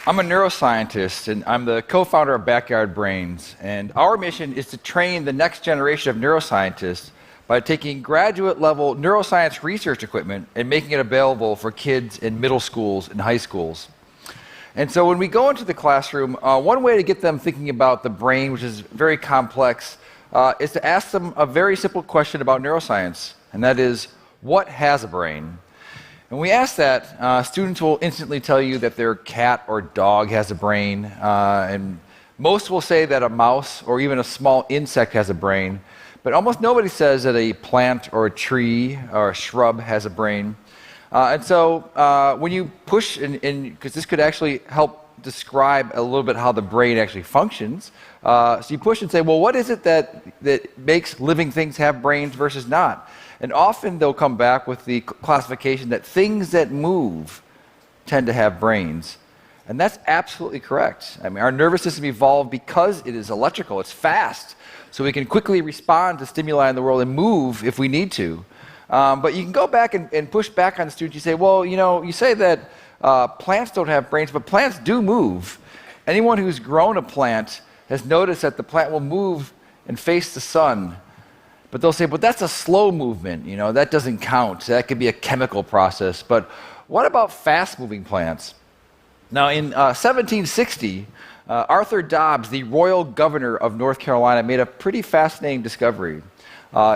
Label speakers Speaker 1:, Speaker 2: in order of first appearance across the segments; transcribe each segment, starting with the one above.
Speaker 1: I'm a neuroscientist, and I'm the co-founder of Backyard Brains. And our mission is to train the next generation of neuroscientists by taking graduate-level neuroscience research equipment and making it available for kids in middle schools and high schools. And so when we go into the classroom, one way to get them thinking about the brain, which is very complex, is to ask them a very simple question about neuroscience, and that is, what has a brain? When we ask that, students will instantly tell you that their cat or dog has a brain, and most will say that a mouse or even a small insect has a brain, but almost nobody says that a plant or a tree or a shrub has a brain. And so when you push, because this could actually help describe a little bit how the brain actually functions, so you push and say, well, what is it that makes living things have brains versus not? And often they'll come back with the classification that things that move tend to have brains. And that's absolutely correct. I mean, our nervous system evolved because it is electrical, it's fast, so we can quickly respond to stimuli in the world and move if we need to. But you can go back and push back on the students. You say, well, you say that plants don't have brains, but plants do move. Anyone who's grown a plant has noticed that the plant will move and face the sun. But they'll say, but that's a slow movement, that doesn't count. That could be a chemical process. But what about fast-moving plants? Now, in 1760, Arthur Dobbs, the royal governor of North Carolina, made a pretty fascinating discovery.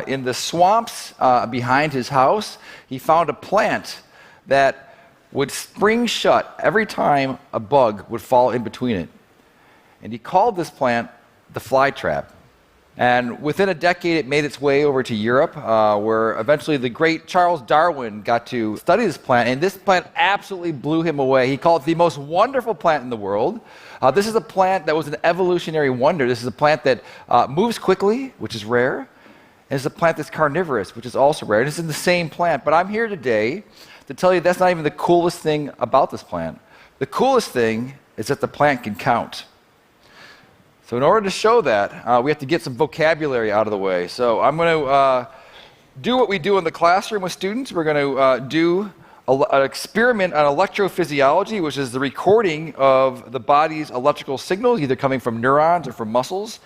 Speaker 1: In the swamps behind his house, he found a plant that would spring shut every time a bug would fall in between it. And he called this plant the fly trap. And within a decade, it made its way over to Europe, where eventually the great Charles Darwin got to study this plant, and this plant absolutely blew him away. He called it the most wonderful plant in the world. This is a plant that was an evolutionary wonder. This is a plant that moves quickly, which is rare, and it's a plant that's carnivorous, which is also rare. And it's in the same plant. But I'm here today to tell you that's not even the coolest thing about this plant. The coolest thing is that the plant can count. So in order to show that, we have to get some vocabulary out of the way. So I'm going to do what we do in the classroom with students. We're going to do an experiment on electrophysiology, which is the recording of the body's electrical signals, either coming from neurons or from muscles.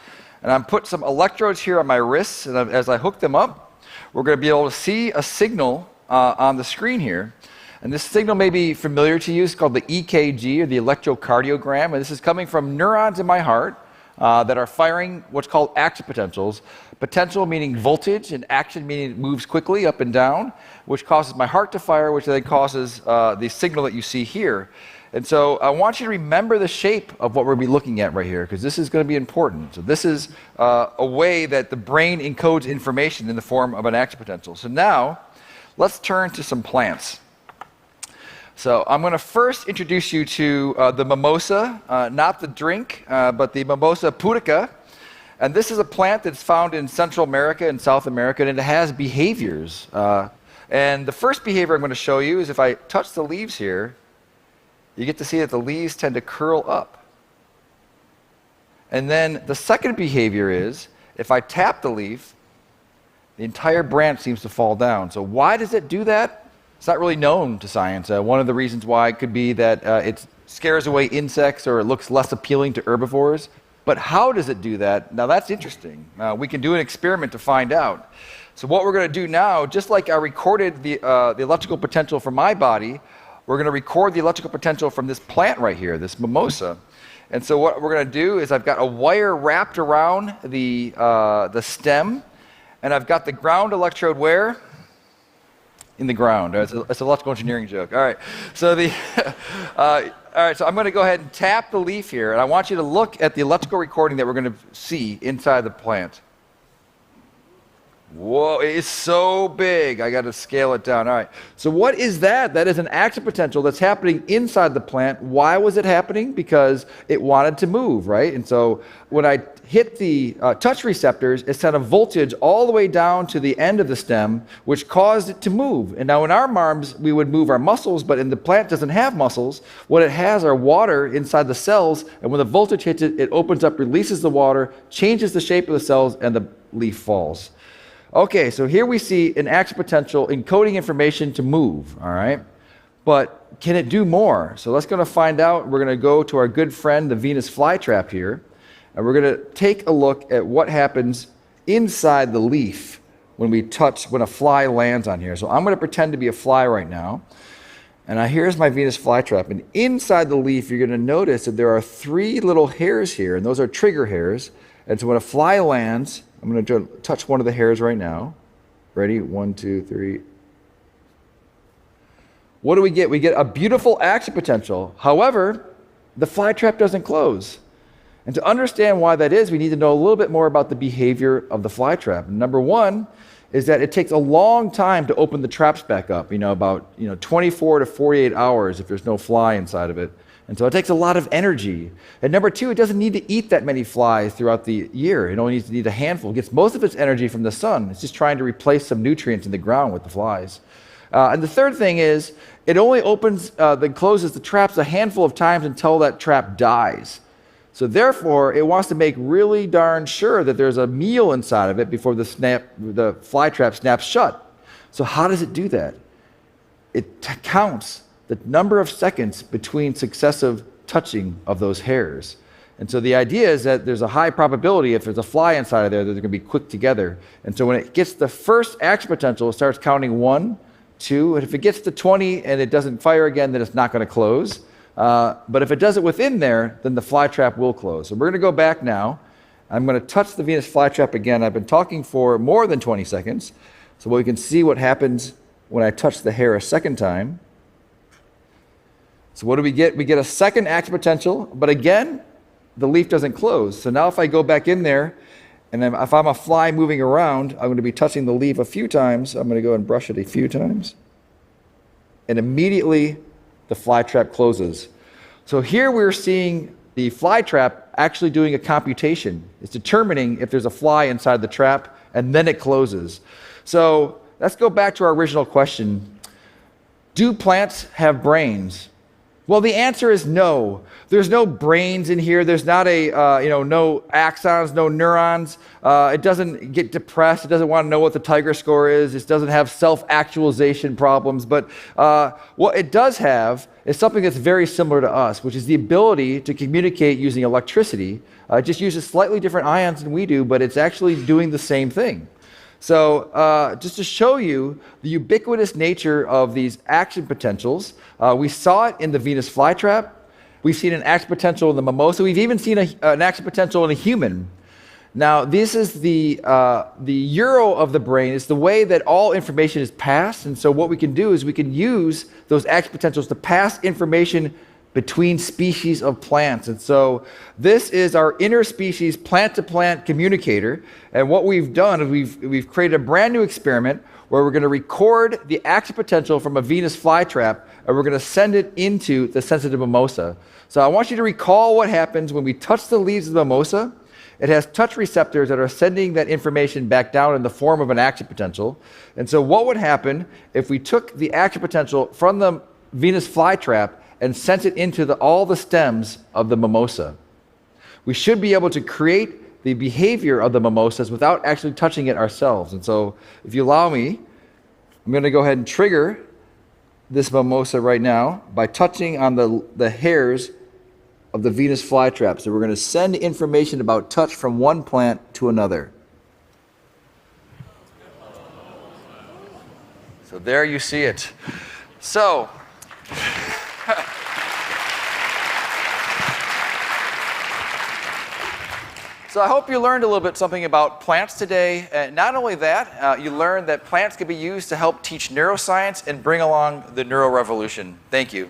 Speaker 1: And I'm put some electrodes here on my wrists, and as I hook them up, we're going to be able to see a signal on the screen here. And this signal may be familiar to you. It's called the EKG, or the electrocardiogram, and this is coming from neurons in my heart that are firing what's called action potentials. Potential meaning voltage, and action meaning it moves quickly up and down, which causes my heart to fire, which then causes the signal that you see here. And so I want you to remember the shape of what we're going to be looking at right here, because this is going to be important. So this is a way that the brain encodes information in the form of an action potential. So now, let's turn to some plants. So I'm going to first introduce you to the mimosa, not the drink, but the Mimosa pudica. And this is a plant that's found in Central America and South America, and it has behaviors. And the first behavior I'm going to show you is if I touch the leaves here, you get to see that the leaves tend to curl up. And then the second behavior is if I tap the leaf, the entire branch seems to fall down. So why does it do that? It's not really known to science. One of the reasons why could be that it scares away insects or it looks less appealing to herbivores. But how does it do that? Now that's interesting. We can do an experiment to find out. So what we're going to do now, just like I recorded the electrical potential from my body, we're going to record the electrical potential from this plant right here, this mimosa. And so what we're going to do is I've got a wire wrapped around the stem, and I've got the ground electrode where? In the ground. It's an electrical engineering joke. All right. So all right. So I'm going to go ahead and tap the leaf here, and I want you to look at the electrical recording that we're going to see inside the plant. Whoa, it's so big. I got to scale it down. All right. So what is that? That is an action potential that's happening inside the plant. Why was it happening? Because it wanted to move, right? And so when I hit the touch receptors, it sent a voltage all the way down to the end of the stem, which caused it to move. And now in our arms, we would move our muscles, but in the plant doesn't have muscles. What it has are water inside the cells, and when the voltage hits it, it opens up, releases the water, changes the shape of the cells, and the leaf falls. Okay, so here we see an action potential encoding information to move, all right? but can it do more? So let's go to find out. We're going to go to our good friend, the Venus flytrap here, and we're going to take a look at what happens inside the leaf when a fly lands on here. So I'm going to pretend to be a fly right now. And here's my Venus flytrap. And inside the leaf, you're going to notice that there are 3 little hairs here, and those are trigger hairs. And so when a fly lands, I'm going to touch one of the hairs right now. Ready? 1, 2, 3. What do we get? We get a beautiful action potential. However, the flytrap doesn't close. And to understand why that is, we need to know a little bit more about the behavior of the flytrap. Number one is that it takes a long time to open the traps back up, about 24 to 48 hours if there's no fly inside of it. And so it takes a lot of energy. And number two, it doesn't need to eat that many flies throughout the year. It only needs to eat a handful. It gets most of its energy from the sun. It's just trying to replace some nutrients in the ground with the flies. And the third thing is, it only closes the traps a handful of times until that trap dies. So therefore, it wants to make really darn sure that there's a meal inside of it before the fly trap snaps shut. So how does it do that? It counts the number of seconds between successive touching of those hairs. And so the idea is that there's a high probability if there's a fly inside of there that they're going to be quick together. And so when it gets the first action potential, it starts counting 1, 2, and if it gets to 20 and it doesn't fire again, then it's not going to close. But if it does it within there, then the fly trap will close. So we're going to go back now. I'm going to touch the Venus flytrap again. I've been talking for more than 20 seconds. So we can see what happens when I touch the hair a second time. So what do we get? We get a second action potential, but again, the leaf doesn't close. So now if I go back in there, and if I'm a fly moving around, I'm going to be touching the leaf a few times. I'm going to go and brush it a few times. And immediately, the fly trap closes. So here we're seeing the fly trap actually doing a computation. It's determining if there's a fly inside the trap, and then it closes. So let's go back to our original question. Do plants have brains? Well, the answer is no. There's no brains in here. There's not no axons, no neurons. It doesn't get depressed. It doesn't want to know what the Tiger score is. It doesn't have self-actualization problems. But what it does have is something that's very similar to us, which is the ability to communicate using electricity. It just uses slightly different ions than we do, but it's actually doing the same thing. So just to show you the ubiquitous nature of these action potentials, we saw it in the Venus flytrap. We've seen an action potential in the mimosa. We've even seen an action potential in a human. Now, this is the euro of the brain. It's the way that all information is passed. And so what we can do is we can use those action potentials to pass information between species of plants. And so this is our interspecies plant-to-plant communicator. And what we've done is we've created a brand new experiment where we're going to record the action potential from a Venus flytrap, and we're going to send it into the sensitive mimosa. So I want you to recall what happens when we touch the leaves of the mimosa. It has touch receptors that are sending that information back down in the form of an action potential. And so what would happen if we took the action potential from the Venus flytrap and sent it into all the stems of the mimosa? We should be able to create the behavior of the mimosas without actually touching it ourselves. And so if you allow me, I'm going to go ahead and trigger this mimosa right now by touching on the hairs of the Venus flytrap. So we're going to send information about touch from one plant to another. So there you see it. So So I hope you learned a little bit something about plants today. And not only that, you learned that plants can be used to help teach neuroscience and bring along the neurorevolution. Thank you.